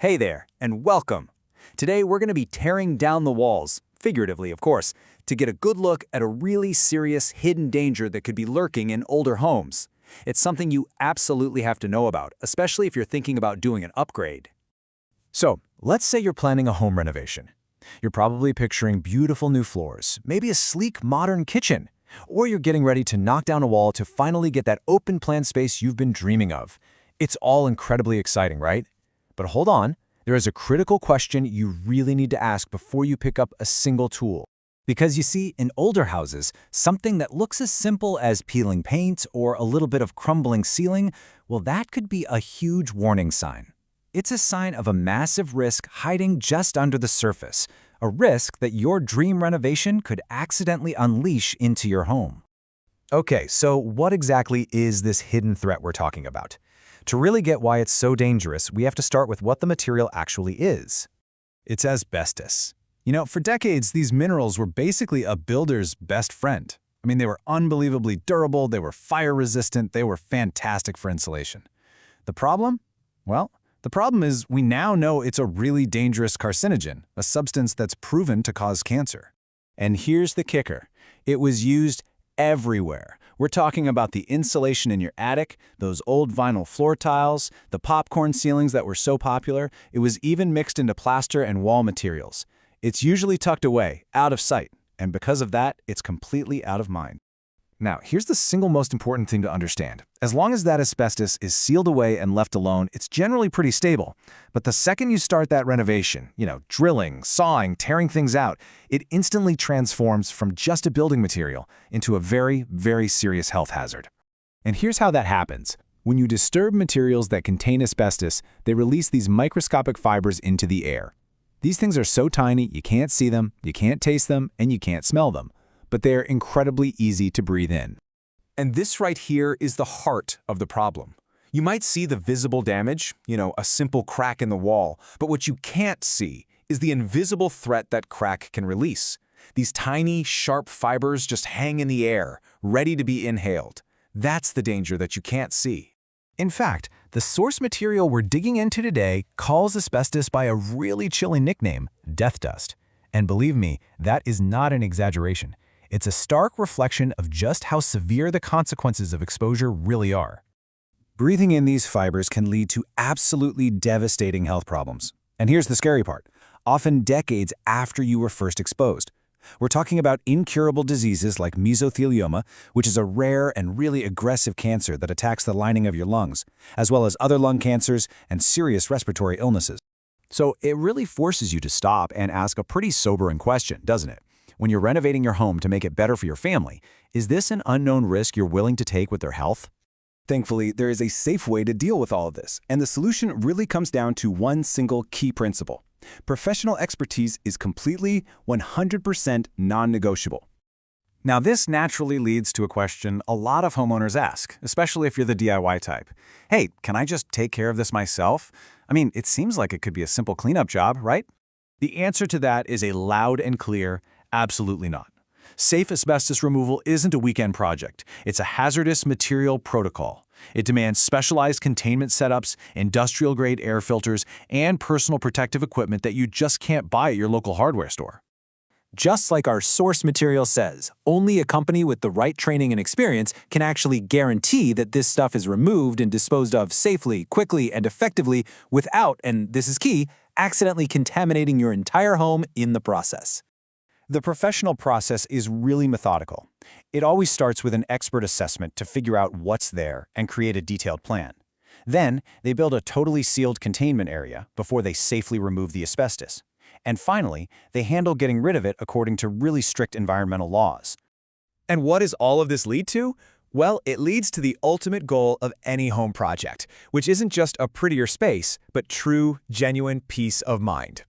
Hey there, and welcome. Today we're going to be tearing down the walls, figuratively of course, to get a good look at a really serious hidden danger that could be lurking in older homes. It's something you absolutely have to know about, especially if you're thinking about doing an upgrade. So, let's say you're planning a home renovation. You're probably picturing beautiful new floors, maybe a sleek modern kitchen, or you're getting ready to knock down a wall to finally get that open plan space you've been dreaming of. It's all incredibly exciting, right? But hold on, there is a critical question you really need to ask before you pick up a single tool. Because you see, in older houses, something that looks as simple as peeling paint or a little bit of crumbling ceiling, well, that could be a huge warning sign. It's a sign of a massive risk hiding just under the surface, a risk that your dream renovation could accidentally unleash into your home. Okay, so what exactly is this hidden threat we're talking about? To really get why it's so dangerous, we have to start with what the material actually is. It's asbestos. For decades, these minerals were basically a builder's best friend. They were unbelievably durable, they were fire-resistant, they were fantastic for insulation. The problem? Well, the problem is we now know it's a really dangerous carcinogen, a substance that's proven to cause cancer. And here's the kicker. It was used everywhere. We're talking about the insulation in your attic, those old vinyl floor tiles, the popcorn ceilings that were so popular. It was even mixed into plaster and wall materials. It's usually tucked away, out of sight, and because of that, it's completely out of mind. Now, here's the single most important thing to understand. As long as that asbestos is sealed away and left alone, it's generally pretty stable. But the second you start that renovation, drilling, sawing, tearing things out, it instantly transforms from just a building material into a very, very serious health hazard. And here's how that happens. When you disturb materials that contain asbestos, they release these microscopic fibers into the air. These things are so tiny you can't see them, you can't taste them, and you can't smell them. But they're incredibly easy to breathe in. And this right here is the heart of the problem. You might see the visible damage, a simple crack in the wall, but what you can't see is the invisible threat that crack can release. These tiny, sharp fibers just hang in the air, ready to be inhaled. That's the danger that you can't see. In fact, the source material we're digging into today calls asbestos by a really chilling nickname, death dust. And believe me, that is not an exaggeration. It's a stark reflection of just how severe the consequences of exposure really are. Breathing in these fibers can lead to absolutely devastating health problems. And here's the scary part. Often decades after you were first exposed. We're talking about incurable diseases like mesothelioma, which is a rare and really aggressive cancer that attacks the lining of your lungs, as well as other lung cancers and serious respiratory illnesses. So it really forces you to stop and ask a pretty sobering question, doesn't it? When you're renovating your home to make it better for your family, is this an unknown risk you're willing to take with their health? Thankfully, there is a safe way to deal with all of this, and the solution really comes down to one single key principle. Professional expertise is completely, 100% non-negotiable. Now, this naturally leads to a question a lot of homeowners ask, especially if you're the DIY type. Hey, can I just take care of this myself? It seems like it could be a simple cleanup job, right? The answer to that is a loud and clear absolutely not. Safe asbestos removal isn't a weekend project. It's a hazardous material protocol. It demands specialized containment setups, industrial-grade air filters, and personal protective equipment that you just can't buy at your local hardware store. Just like our source material says, only a company with the right training and experience can actually guarantee that this stuff is removed and disposed of safely, quickly, and effectively without, and this is key, accidentally contaminating your entire home in the process. The professional process is really methodical. It always starts with an expert assessment to figure out what's there and create a detailed plan. Then, they build a totally sealed containment area before they safely remove the asbestos. And finally, they handle getting rid of it according to really strict environmental laws. And what does all of this lead to? Well, it leads to the ultimate goal of any home project, which isn't just a prettier space, but true, genuine peace of mind.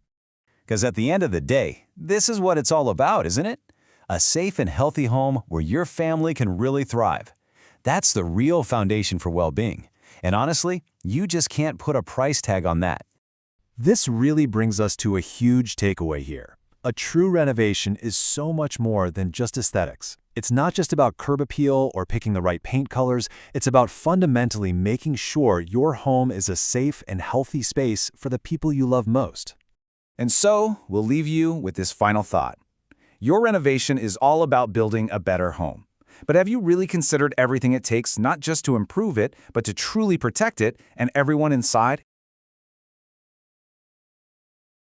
Because at the end of the day, this is what it's all about, isn't it? A safe and healthy home where your family can really thrive. That's the real foundation for well-being. And honestly, you just can't put a price tag on that. This really brings us to a huge takeaway here. A true renovation is so much more than just aesthetics. It's not just about curb appeal or picking the right paint colors, it's about fundamentally making sure your home is a safe and healthy space for the people you love most. And so, we'll leave you with this final thought. Your renovation is all about building a better home. But have you really considered everything it takes not just to improve it, but to truly protect it and everyone inside?